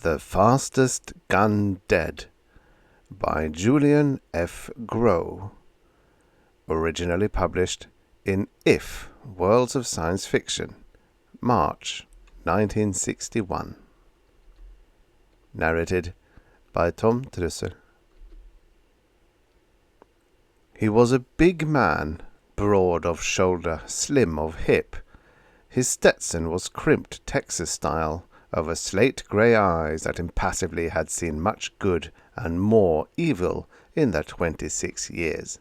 The Fastest Gun Dead by Julian F. Grows, originally published in If, Worlds of Science Fiction, March 1961. Narrated by Tom Trussel. He was a big man, broad of shoulder, slim of hip. His Stetson was crimped Texas style, over slate-grey eyes that impassively had seen much good and more evil in their 26 years.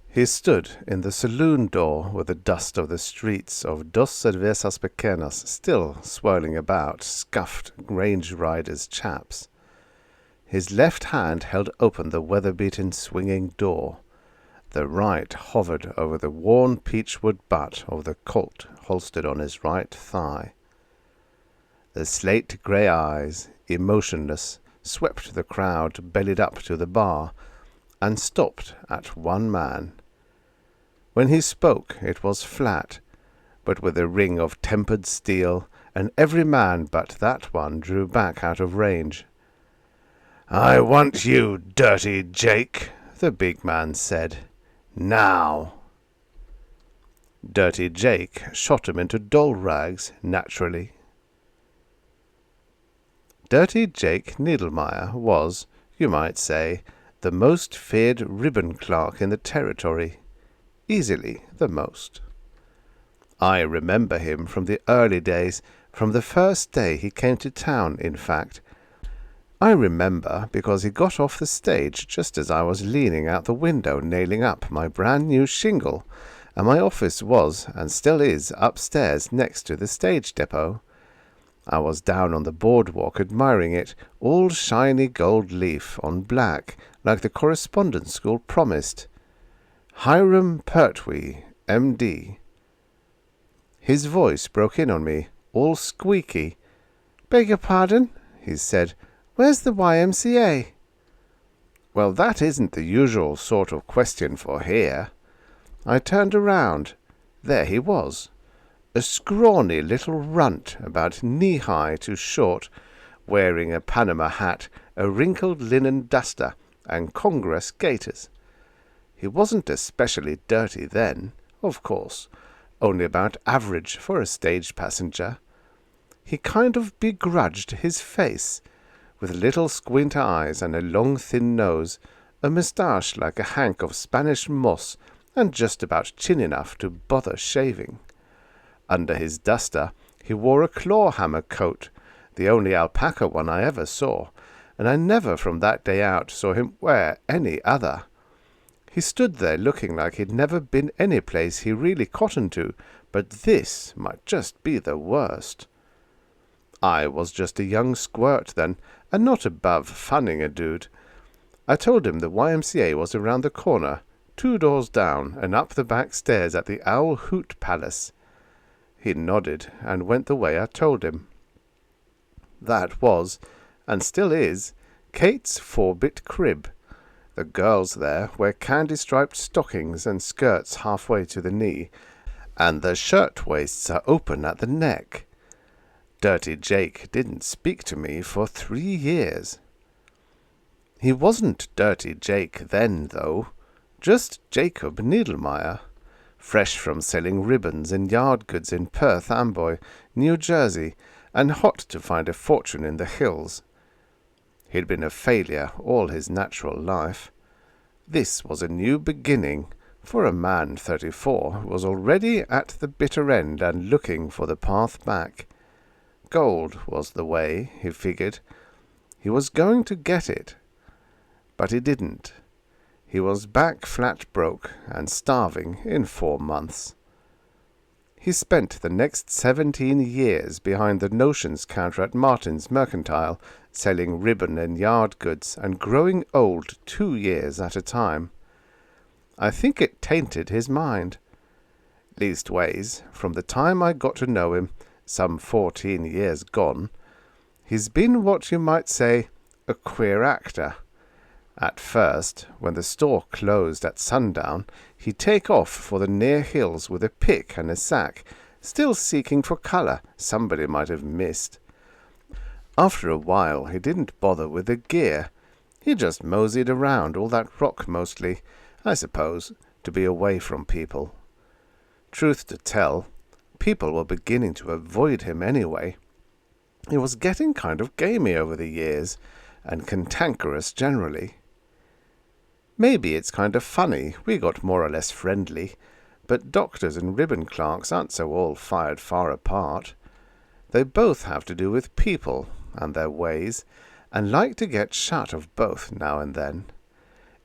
He stood in the saloon door with the dust of the streets of Dos Cervezas Pequeñas still swirling about scuffed range riders' chaps. His left hand held open the weather-beaten swinging door. The right hovered over the worn peachwood butt of the Colt holstered on his right thigh. The slate-grey eyes, emotionless, swept the crowd bellied up to the bar, and stopped at one man. When he spoke, it was flat, but with a ring of tempered steel, and every man but that one drew back out of range. "I want you, Dirty Jake," the big man said. "Now." Dirty Jake shot him into doll rags, naturally. Dirty Jake Needlemeyer was, you might say, the most feared ribbon clerk in the territory. Easily the most. I remember him from the early days, from the first day he came to town, in fact. I remember because he got off the stage just as I was leaning out the window nailing up my brand-new shingle, and my office was, and still is, upstairs next to the stage depot. I was down on the boardwalk admiring it, all shiny gold leaf on black, like the correspondence school promised. Hiram Pertwee, M.D. His voice broke in on me, all squeaky. "Beg your pardon," he said. "Where's the YMCA?" Well, that isn't the usual sort of question for here. I turned around. There he was. A scrawny little runt, about knee-high to short, wearing a Panama hat, a wrinkled linen duster, and Congress gaiters. He wasn't especially dirty then, of course, only about average for a stage passenger. He kind of begrudged his face, with little squint eyes and a long thin nose, a moustache like a hank of Spanish moss, and just about chin enough to bother shaving. Under his duster he wore a claw-hammer coat, the only alpaca one I ever saw, and I never from that day out saw him wear any other. He stood there looking like he'd never been any place he really cottoned to, but this might just be the worst. I was just a young squirt then, and not above funning a dude. I told him the YMCA was around the corner, 2 doors down, and up the back stairs at the Owl Hoot Palace. He nodded and went the way I told him. That was, and still is, Kate's 4-bit crib. The girls there wear candy-striped stockings and skirts halfway to the knee, and the shirt-waists are open at the neck. Dirty Jake didn't speak to me for 3 years. He wasn't Dirty Jake then, though, just Jacob Needlemeyer, fresh from selling ribbons and yard goods in Perth Amboy, New Jersey, and hot to find a fortune in the hills. He'd been a failure all his natural life. This was a new beginning, for a man 34 who was already at the bitter end and looking for the path back. Gold was the way, he figured. He was going to get it. But he didn't. He was back flat broke and starving in 4 months. He spent the next 17 years behind the notions counter at Martin's Mercantile, selling ribbon and yard goods, and growing old 2 years at a time. I think it tainted his mind. Leastways, from the time I got to know him, some 14 years gone, he's been what you might say a queer actor. At first, when the store closed at sundown, he'd take off for the near hills with a pick and a sack, still seeking for colour somebody might have missed. After a while he didn't bother with the gear. He just moseyed around all that rock mostly, I suppose, to be away from people. Truth to tell, people were beginning to avoid him anyway. He was getting kind of gamey over the years, and cantankerous generally. Maybe it's kind of funny we got more or less friendly, but doctors and ribbon clerks aren't so all fired far apart. They both have to do with people and their ways, and like to get shut of both now and then.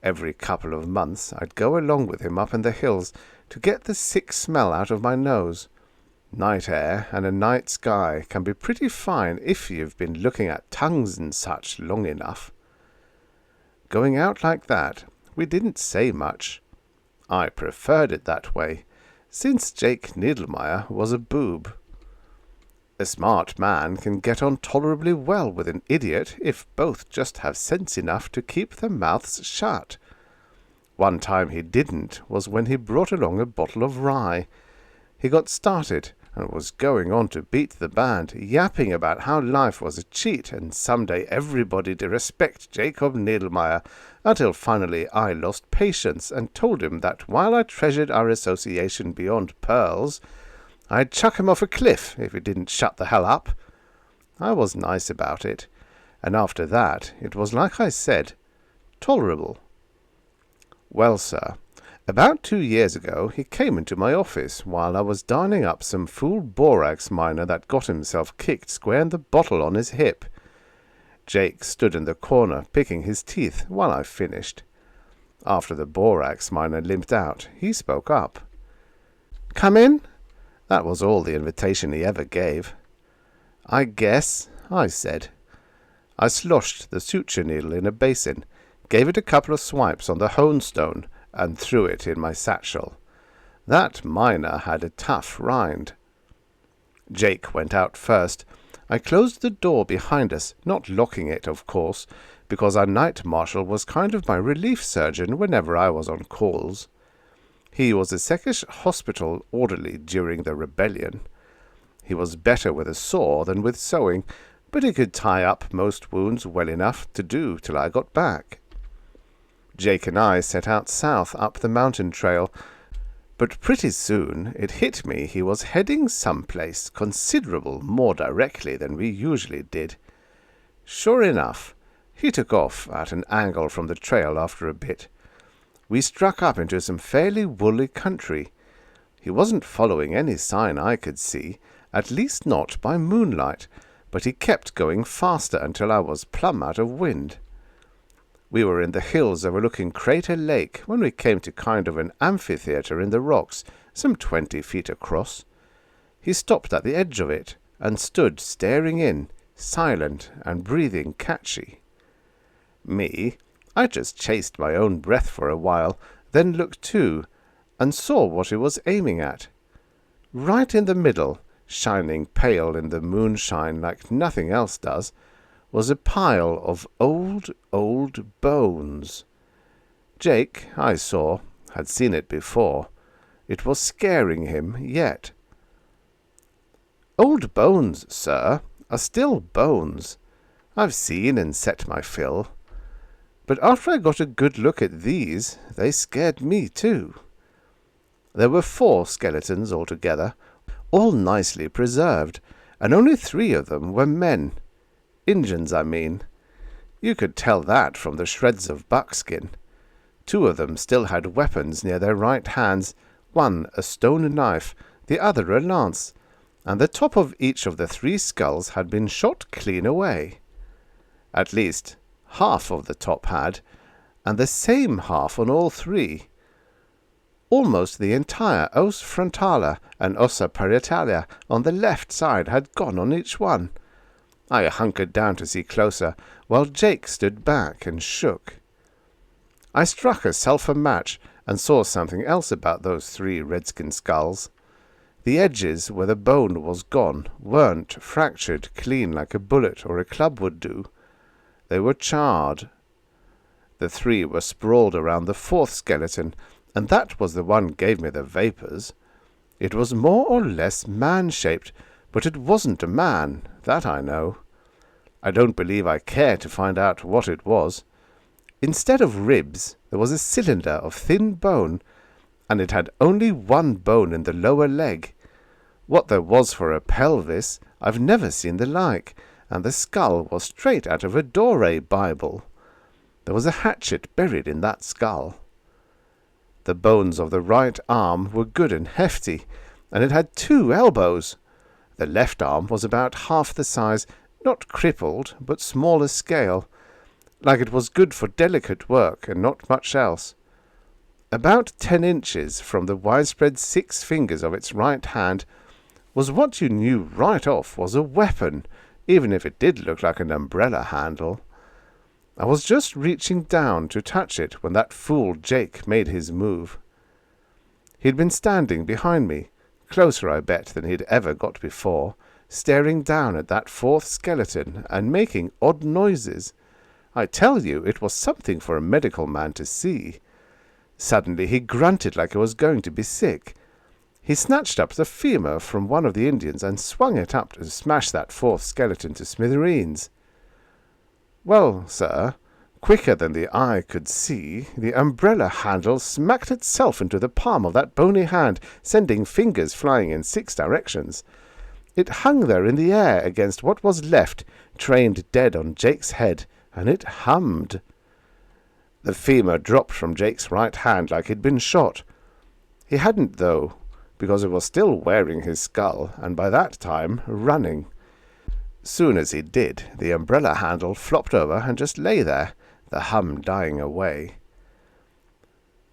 Every couple of months I'd go along with him up in the hills to get the sick smell out of my nose. Night air and a night sky can be pretty fine if you've been looking at tongues and such long enough. Going out like that, we didn't say much. I preferred it that way, since Jake Nidelmeyer was a boob. A smart man can get on tolerably well with an idiot if both just have sense enough to keep their mouths shut. One time he didn't was when he brought along a bottle of rye. He got started and was going on to beat the band, yapping about how life was a cheat and someday everybody to respect Jacob Nidelmeyer, until finally I lost patience and told him that while I treasured our association beyond pearls, I'd chuck him off a cliff if he didn't shut the hell up. I was nice about it, and after that it was like I said, tolerable. Well, sir, about 2 years ago he came into my office while I was darning up some fool borax miner that got himself kicked square in the bottle on his hip. Jake stood in the corner picking his teeth while I finished. After the borax miner limped out, he spoke up. "Come in?" That was all the invitation he ever gave. "I guess," I said. I sloshed the suture needle in a basin, gave it a couple of swipes on the hone stone, and threw it in my satchel. That miner had a tough rind. Jake went out first. I closed the door behind us, not locking it, of course, because our night marshal was kind of my relief surgeon whenever I was on calls. He was a Seckish hospital orderly during the rebellion. He was better with a saw than with sewing, but he could tie up most wounds well enough to do till I got back. Jake and I set out south up the mountain trail, but pretty soon it hit me he was heading someplace considerable more directly than we usually did. Sure enough, he took off at an angle from the trail after a bit. We struck up into some fairly woolly country. He wasn't following any sign I could see, at least not by moonlight, but he kept going faster until I was plumb out of wind. We were in the hills overlooking Crater Lake when we came to kind of an amphitheater in the rocks, some 20 feet across. He stopped at the edge of it and stood staring in, silent and breathing catchy. Me, I just chased my own breath for a while, then looked too, and saw what he was aiming at. Right in the middle, shining pale in the moonshine like nothing else does, was a pile of old bones. Jake, I saw, had seen it before. It was scaring him yet. "Old bones, sir, are still bones. I've seen and set my fill. But after I got a good look at these, they scared me too." There were 4 skeletons altogether, all nicely preserved, and only 3 of them were men. Injuns, I mean. You could tell that from the shreds of buckskin. 2 of them still had weapons near their right hands, one a stone knife, the other a lance, and the top of each of the 3 skulls had been shot clean away. At least, half of the top had, and the same half on all 3. Almost the entire os frontale and ossa parietalia on the left side had gone on each one. I hunkered down to see closer, while Jake stood back and shook. I struck a sulphur match and saw something else about those 3 redskin skulls. The edges where the bone was gone weren't fractured clean like a bullet or a club would do. They were charred. The 3 were sprawled around the 4th skeleton, and that was the one gave me the vapors. It was more or less man-shaped, but it wasn't a man, that I know. I don't believe I care to find out what it was. Instead of ribs, there was a cylinder of thin bone, and it had only one bone in the lower leg. What there was for a pelvis, I've never seen the like, and the skull was straight out of a Doré Bible. There was a hatchet buried in that skull. The bones of the right arm were good and hefty, and it had 2 elbows. The left arm was about half the size, not crippled, but smaller scale, like it was good for delicate work and not much else. About 10 inches from the widespread 6 fingers of its right hand was what you knew right off was a weapon, even if it did look like an umbrella handle. I was just reaching down to touch it when that fool Jake made his move. He'd been standing behind me, closer I bet than he'd ever got before, staring down at that 4th skeleton and making odd noises. I tell you, it was something for a medical man to see. Suddenly he grunted like he was going to be sick. He snatched up the femur from one of the Indians and swung it up to smash that 4th skeleton to smithereens. Well, sir, quicker than the eye could see, the umbrella handle smacked itself into the palm of that bony hand, sending fingers flying in 6 directions. It hung there in the air against what was left, trained dead on Jake's head, and it hummed. The femur dropped from Jake's right hand like he'd been shot. He hadn't, though, because he was still wearing his skull, and by that time running. Soon as he did, the umbrella handle flopped over and just lay there, the hum dying away.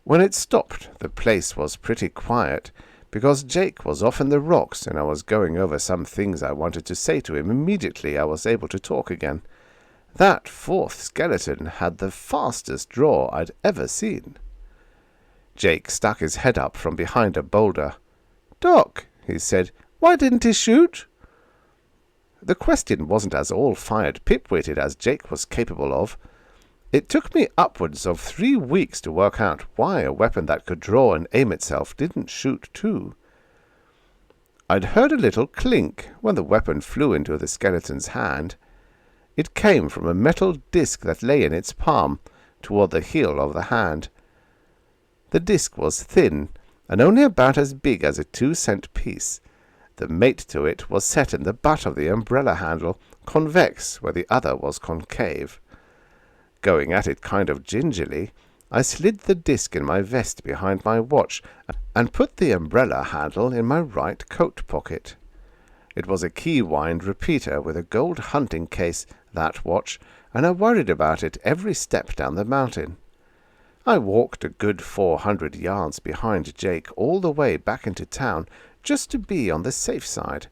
When it stopped, the place was pretty quiet, because Jake was off in the rocks and I was going over some things I wanted to say to him immediately I was able to talk again. That 4th skeleton had the fastest draw I'd ever seen. Jake stuck his head up from behind a boulder. "Doc," he said, "why didn't he shoot?" The question wasn't as all-fired pip-witted as Jake was capable of. It took me upwards of 3 weeks to work out why a weapon that could draw and aim itself didn't shoot too. I'd heard a little clink when the weapon flew into the skeleton's hand. It came from a metal disc that lay in its palm, toward the heel of the hand. The disc was thin, and only about as big as a 2-cent piece. The mate to it was set in the butt of the umbrella handle, convex where the other was concave. Going at it kind of gingerly, I slid the disc in my vest behind my watch and put the umbrella handle in my right coat pocket. It was a key-wind repeater with a gold hunting case, that watch, and I worried about it every step down the mountain. I walked a good 400 yards behind Jake all the way back into town, just to be on the safe side.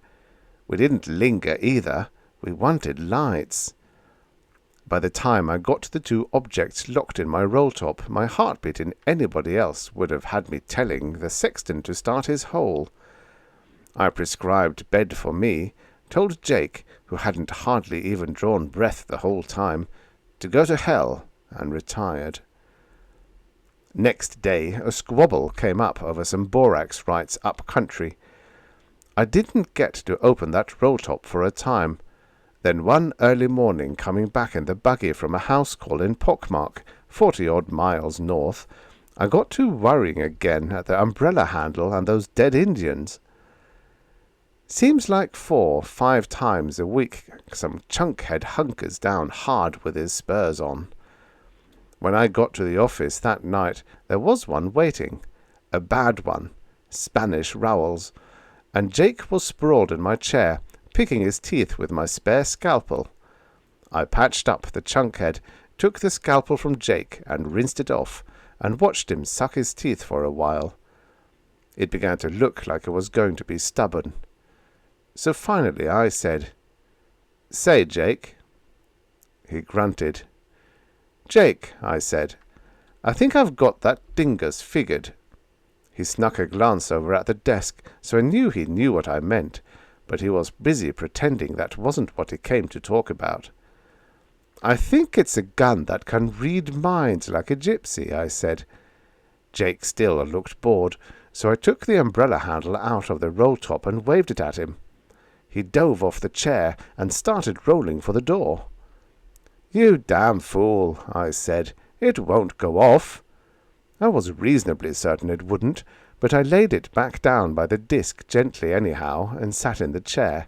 We didn't linger either. We wanted lights. By the time I got the 2 objects locked in my roll-top, my heartbeat in anybody else would have had me telling the sexton to start his hole. I prescribed bed for me, told Jake, who hadn't hardly even drawn breath the whole time, to go to hell, and retired. Next day a squabble came up over some borax rights up country. I didn't get to open that roll-top for a time. Then one early morning, coming back in the buggy from a house call in Pockmark, 40-odd miles north, I got to worrying again at the umbrella handle and those dead Indians. Seems like 4-5 times a week some chunkhead hunkers down hard with his spurs on. When I got to the office that night, there was one waiting, a bad one, Spanish rowels, and Jake was sprawled in my chair, picking his teeth with my spare scalpel. I patched up the chunkhead, took the scalpel from Jake and rinsed it off, and watched him suck his teeth for a while. It began to look like it was going to be stubborn. So finally I said, "Say, Jake." He grunted. "Jake," I said, "I think I've got that dingus figured." He snuck a glance over at the desk, so I knew he knew what I meant, but he was busy pretending that wasn't what he came to talk about. "I think it's a gun that can read minds like a gypsy," I said. Jake still looked bored, so I took the umbrella handle out of the roll-top and waved it at him. He dove off the chair and started rolling for the door. "You damn fool," I said. "It won't go off." I was reasonably certain it wouldn't, but I laid it back down by the disc gently anyhow and sat in the chair.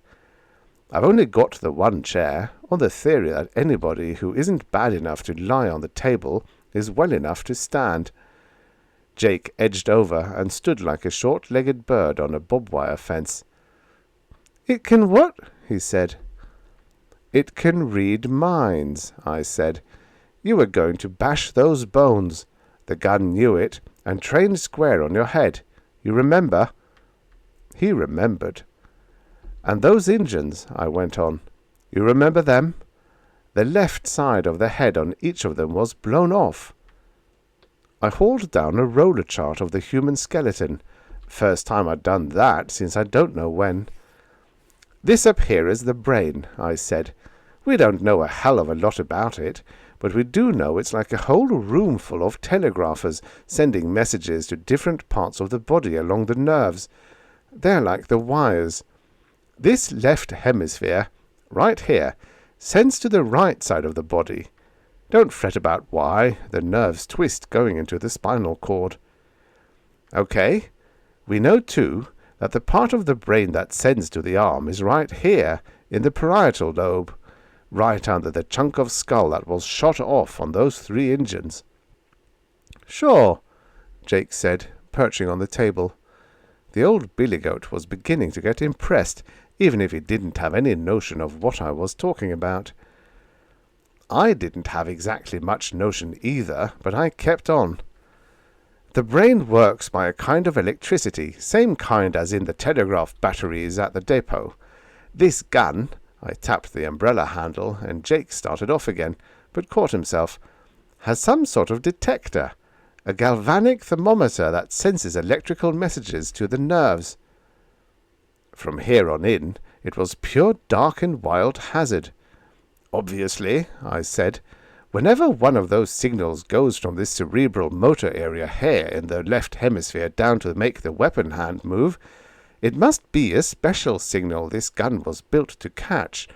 I've only got the one chair, on the theory that anybody who isn't bad enough to lie on the table is well enough to stand. Jake edged over and stood like a short-legged bird on a barbed-wire fence. "It can what?" he said. "It can read minds," I said. "You were going to bash those bones. The gun knew it, and trained square on your head. You remember?" He remembered. "And those Injuns," I went on. "You remember them? The left side of the head on each of them was blown off." I hauled down a roller chart of the human skeleton. First time I'd done that since I don't know when. "This up here is the brain," I said. "We don't know a hell of a lot about it, but we do know it's like a whole room full of telegraphers sending messages to different parts of the body along the nerves. They're like the wires. This left hemisphere, right here, sends to the right side of the body. Don't fret about why. The nerves twist going into the spinal cord. Okay, we know too that the part of the brain that sends to the arm is right here, in the parietal lobe, right under the chunk of skull that was shot off on those 3 Injuns." "Sure," Jake said, perching on the table. The old billy-goat was beginning to get impressed, even if he didn't have any notion of what I was talking about. I didn't have exactly much notion either, but I kept on. "The brain works by a kind of electricity, same kind as in the telegraph batteries at the depot. This gun—" I tapped the umbrella handle, and Jake started off again, but caught himself. "Has some sort of detector, a galvanic thermometer that senses electrical messages to the nerves." From here on in, it was pure dark and wild hazard. "Obviously," I said, "whenever one of those signals goes from this cerebral motor area here in the left hemisphere down to make the weapon hand move, it must be a special signal this gun was built to catch,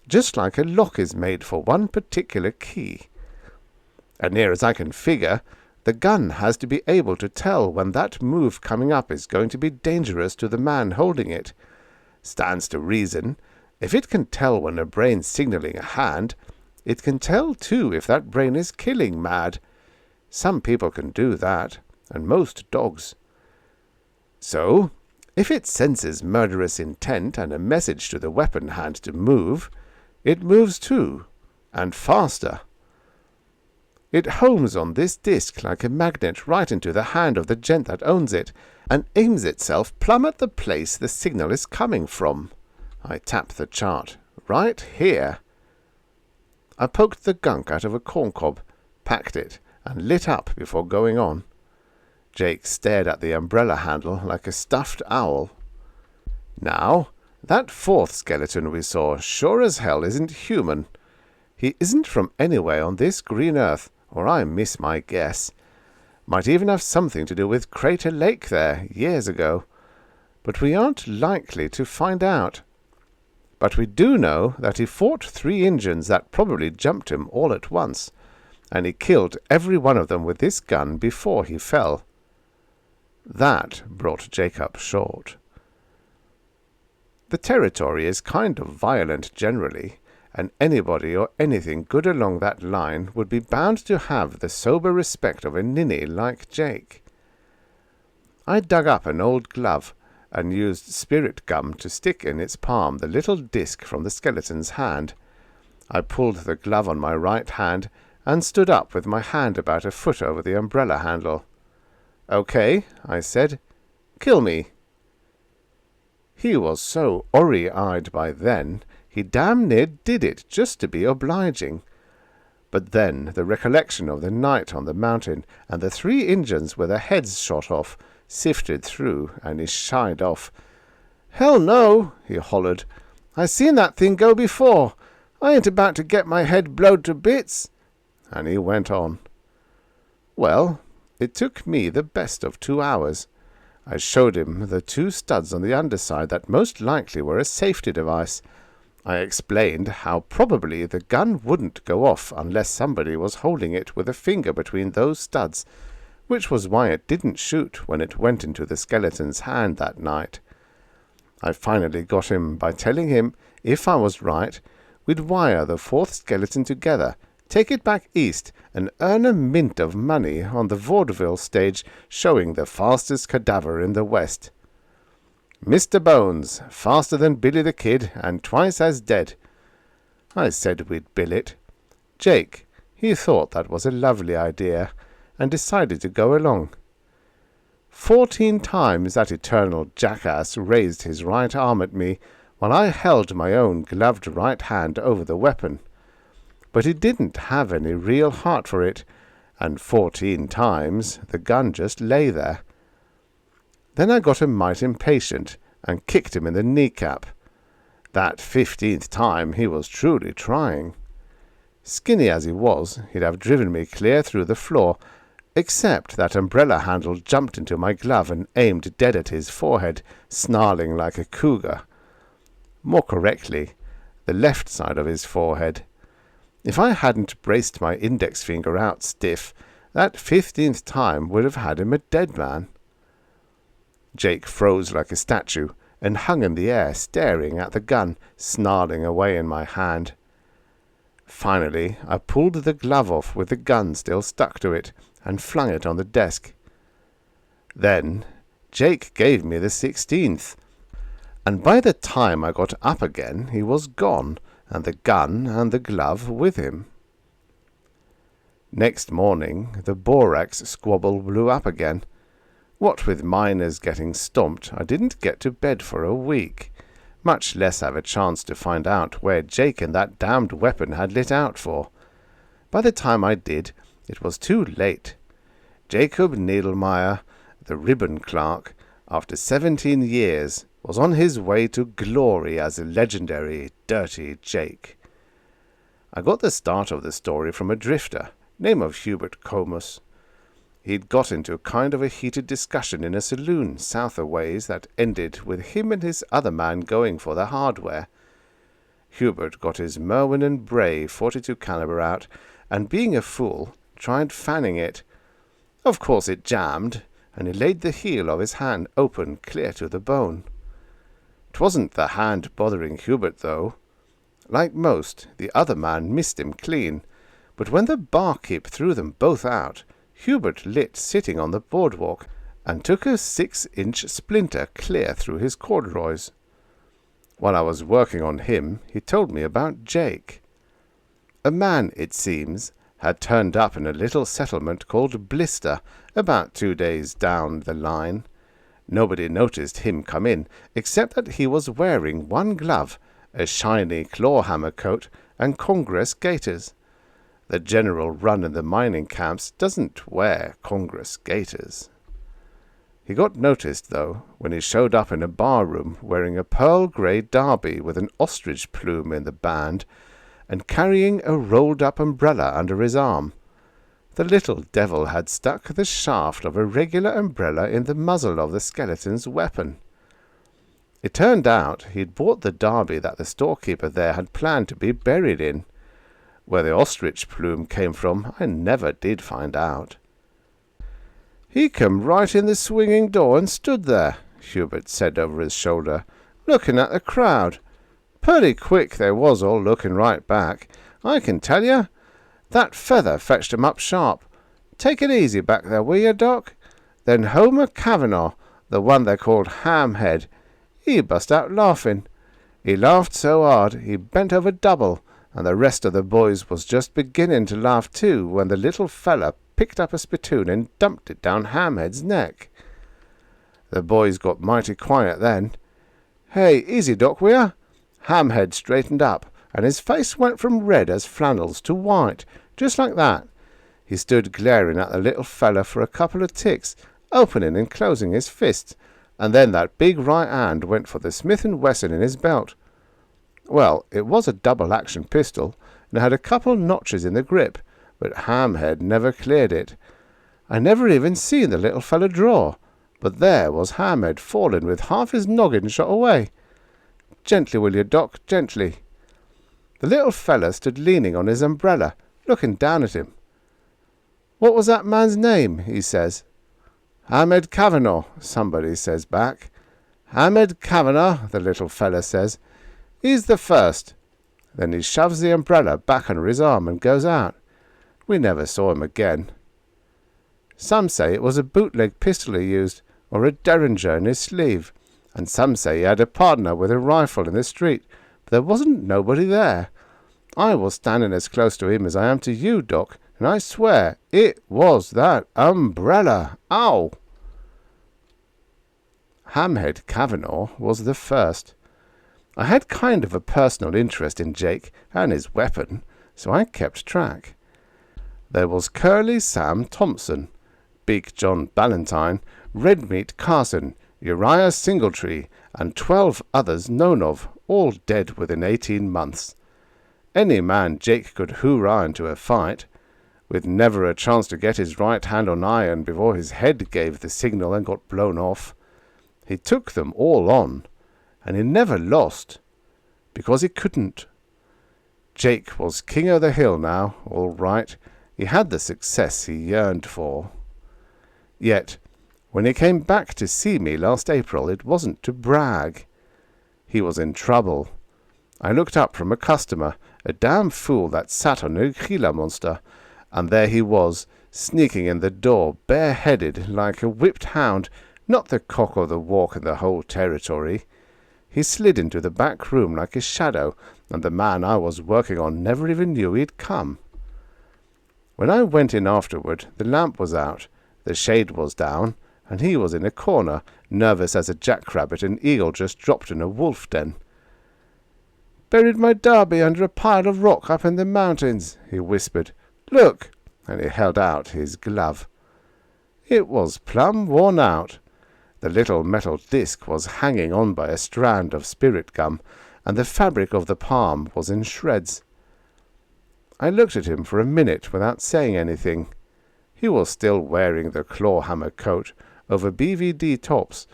just like a lock is made for one particular key. And near as I can figure, the gun has to be able to tell when that move coming up is going to be dangerous to the man holding it. Stands to reason, if it can tell when a brain's signaling a hand, it can tell too if that brain is killing mad. Some people can do that, and most dogs. So, if it senses murderous intent and a message to the weapon hand to move, it moves too, and faster. It homes on this disc like a magnet right into the hand of the gent that owns it, and aims itself plumb at the place the signal is coming from." I tapped the chart. "Right here." I poked the gunk out of a corncob, packed it, and lit up before going on. Jake stared at the umbrella handle like a stuffed owl. "Now, that 4th skeleton we saw sure as hell isn't human. He isn't from anywhere on this green earth, or I miss my guess. Might even have something to do with Crater Lake there, years ago. But we aren't likely to find out. But we do know that he fought 3 Injuns that probably jumped him all at once, and he killed every one of them with this gun before he fell." That brought Jake up short. "The territory is kind of violent generally, and anybody or anything good along that line would be bound to have the sober respect of a ninny like Jake." I dug up an old glove and used spirit gum to stick in its palm the little disc from the skeleton's hand. I pulled the glove on my right hand and stood up with my hand about a foot over the umbrella handle. "Okay," I said. "Kill me." He was so orry-eyed by then, he damn near did it just to be obliging. But then the recollection of the night on the mountain and the 3 Injuns with their heads shot off sifted through, and he shied off. "Hell no," he hollered. "I seen that thing go before. I ain't about to get my head blowed to bits." And he went on. Well, it took me the best of 2 hours. I showed him the 2 studs on the underside that most likely were a safety device. I explained how probably the gun wouldn't go off unless somebody was holding it with a finger between those studs, which was why it didn't shoot when it went into the skeleton's hand that night. I finally got him by telling him if I was right, we'd wire the 4th skeleton together, take it back east, and earn a mint of money on the vaudeville stage showing the fastest cadaver in the West. Mr. Bones, faster than Billy the Kid, and twice as dead. I said we'd bill it. Jake, he thought that was a lovely idea, and decided to go along. 14 times that eternal jackass raised his right arm at me, while I held my own gloved right hand over the weapon. But he didn't have any real heart for it, and 14 times the gun just lay there. Then I got a mite impatient, and kicked him in the kneecap. That 15th time he was truly trying. Skinny as he was, he'd have driven me clear through the floor, except that umbrella handle jumped into my glove and aimed dead at his forehead, snarling like a cougar. More correctly, the left side of his forehead. If I hadn't braced my index finger out stiff, that 15th time would have had him a dead man. Jake froze like a statue and hung in the air, staring at the gun, snarling away in my hand. Finally, I pulled the glove off with the gun still stuck to it and flung it on the desk. Then Jake gave me the 16th, and by the time I got up again he was gone, and the gun and the glove with him. Next morning the borax squabble blew up again. What with miners getting stomped, I didn't get to bed for a week, much less have a chance to find out where Jake and that damned weapon had lit out for. By the time I did, it was too late. Jacob Needlemeyer, the ribbon clerk, after 17 years, was on his way to glory as a legendary Dirty Jake. I got the start of the story from a drifter, name of Hubert Comus. He'd got into a kind of a heated discussion in a saloon south a ways that ended with him and his other man going for the hardware. Hubert got his Merwin and Bray 42 caliber out, and being a fool, tried fanning it. Of course it jammed, and he laid the heel of his hand open clear to the bone. 'Twasn't the hand bothering Hubert, though. Like most, the other man missed him clean, but when the barkeep threw them both out, Hubert lit sitting on the boardwalk, and took a 6-inch splinter clear through his corduroys. While I was working on him, he told me about Jake. A man, it seems, had turned up in a little settlement called Blister, about 2 days down the line. Nobody noticed him come in, except that he was wearing one glove, a shiny clawhammer coat, and Congress gaiters. The general run in the mining camps doesn't wear Congress gaiters. He got noticed, though, when he showed up in a bar-room wearing a pearl-grey derby with an ostrich plume in the band, and carrying a rolled-up umbrella under his arm. The little devil had stuck the shaft of a regular umbrella in the muzzle of the skeleton's weapon. It turned out he'd bought the derby that the storekeeper there had planned to be buried in. Where the ostrich plume came from, I never did find out. "He come right in the swinging door and stood there," Hubert said over his shoulder, "looking at the crowd. Purty quick they was all looking right back, I can tell you. That feather fetched 'em up sharp. Take it easy back there, will you, Doc? Then Homer Kavanagh, the one they called Hamhead, he bust out laughing. He laughed so hard he bent over double, and the rest of the boys was just beginning to laugh too when the little fella picked up a spittoon and dumped it down Hamhead's neck. The boys got mighty quiet then. Hey, easy, Doc, will ya? Hamhead straightened up, and his face went from red as flannels to white, just like that. He stood glaring at the little fella for a couple of ticks, opening and closing his fists, and then that big right hand went for the Smith & Wesson in his belt. Well, it was a double-action pistol, and it had a couple notches in the grip, but Hamhead never cleared it. I never even seen the little fellow draw. But there was Hamhead fallen with half his noggin shot away. "Gently, will you, Doc, gently." The little feller stood leaning on his umbrella, looking down at him. "What was that man's name?" he says. "Hamhead Kavanagh," somebody says back. "Hamhead Kavanagh," the little feller says. "He's the first." Then he shoves the umbrella back under his arm and goes out. We never saw him again. Some say it was a bootleg pistol he used, or a derringer in his sleeve, and some say he had a partner with a rifle in the street, but there wasn't nobody there. I was standing as close to him as I am to you, Doc, and I swear it was that umbrella. Ow! Hamhead Kavanagh was the first. I had kind of a personal interest in Jake and his weapon, so I kept track. There was Curly Sam Thompson, Big John Ballantyne, Redmeat Carson, Uriah Singletree, and 12 others known of, all dead within 18 months. Any man Jake could hoorah into a fight, with never a chance to get his right hand on iron before his head gave the signal and got blown off. He took them all on, and he never lost, because he couldn't. Jake was king of the hill now, all right. He had the success he yearned for. Yet, when he came back to see me last April, it wasn't to brag. He was in trouble. I looked up from a customer, a damn fool that sat on a Gila monster, and there he was, sneaking in the door, bareheaded, like a whipped hound, not the cock of the walk in the whole territory. He slid into the back room like a shadow, and the man I was working on never even knew he'd come. When I went in afterward, the lamp was out, the shade was down, and he was in a corner, nervous as a jackrabbit an eagle just dropped in a wolf den. "Buried my derby under a pile of rock up in the mountains," he whispered. "Look!" and he held out his glove. It was plumb worn out. The little metal disc was hanging on by a strand of spirit gum, and the fabric of the palm was in shreds. I looked at him for a minute without saying anything. He was still wearing the claw-hammer coat over BVD tops,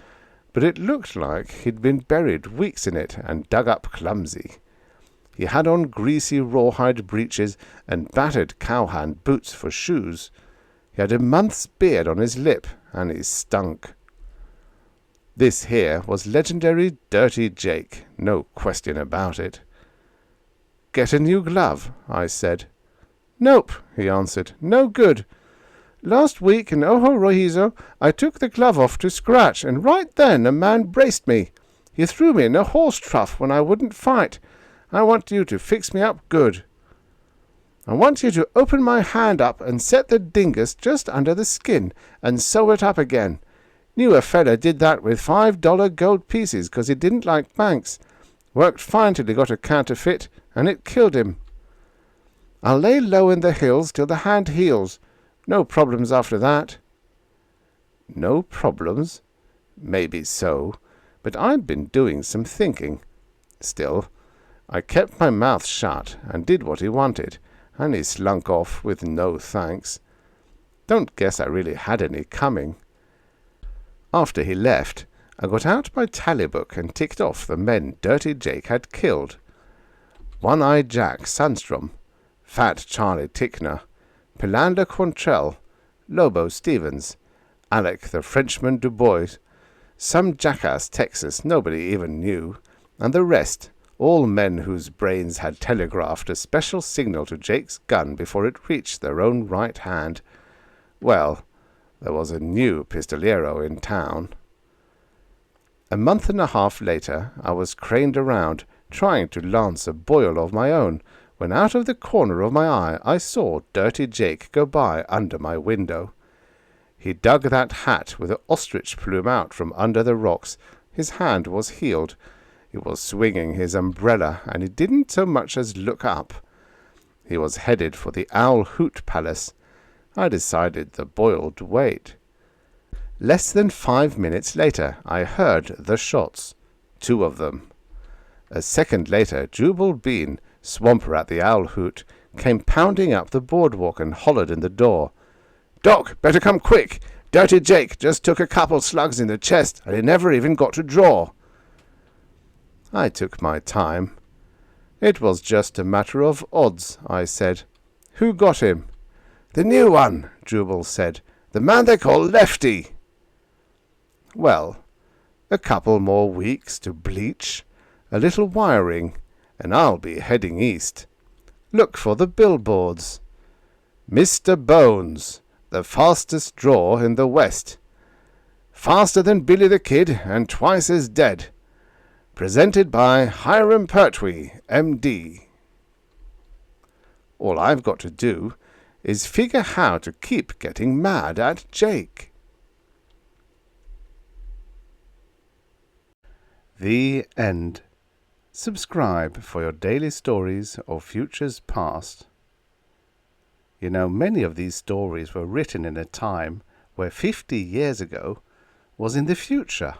but it looked like he'd been buried weeks in it and dug up clumsy. He had on greasy rawhide breeches and battered cowhand boots for shoes. He had a month's beard on his lip, and he stunk. This here was legendary Dirty Jake, no question about it. "Get a new glove?" I said. "Nope," he answered. "No good. Last week in Ojo I took the glove off to scratch, and right then a man braced me. He threw me in a horse trough when I wouldn't fight. I want you to fix me up good. I want you to open my hand up and set the dingus just under the skin and sew it up again. Knew a fella did that with $5 gold pieces 'cause he didn't like banks. Worked fine till he got a counterfeit, and it killed him. I'll lay low in the hills till the hand heals. No problems after that." No problems? Maybe so, but I'd been doing some thinking. Still, I kept my mouth shut and did what he wanted, and he slunk off with no thanks. Don't guess I really had any coming. After he left, I got out my tally book and ticked off the men Dirty Jake had killed. One-Eyed Jack Sundstrom, Fat Charlie Tickner, Philander Quantrell, Lobo Stevens, Alec the Frenchman Du Bois, some jackass Texas nobody even knew, and the rest, all men whose brains had telegraphed a special signal to Jake's gun before it reached their own right hand. Well, there was a new pistolero in town. A month and a half later, I was craned around, trying to lance a boil of my own, when out of the corner of my eye I saw Dirty Jake go by under my window. He dug that hat with the ostrich plume out from under the rocks. His hand was healed. He was swinging his umbrella, and he didn't so much as look up. He was headed for the Owl Hoot Palace. I decided the boil'd wait. Less than 5 minutes later, I heard the shots. 2 of them. A second later, Jubal Bean, swamper at the Owl Hoot, came pounding up the boardwalk and hollered in the door. "Doc, better come quick! Dirty Jake just took a couple slugs in the chest, and he never even got to draw. I took my time. It was just a matter of odds, I said. Who got him? The new one, Jubal said. The man they call Lefty. Well, a couple more weeks to bleach, a little wiring, and I'll be heading east. Look for the billboards. Mr. Bones, the fastest drawer in the West. Faster than Billy the Kid and twice as dead. Presented by Hiram Pertwee, M.D. All I've got to do is figure how to keep getting mad at Jake. The end. Subscribe for your daily stories or futures past. You know, many of these stories were written in a time where 50 years ago was in the future.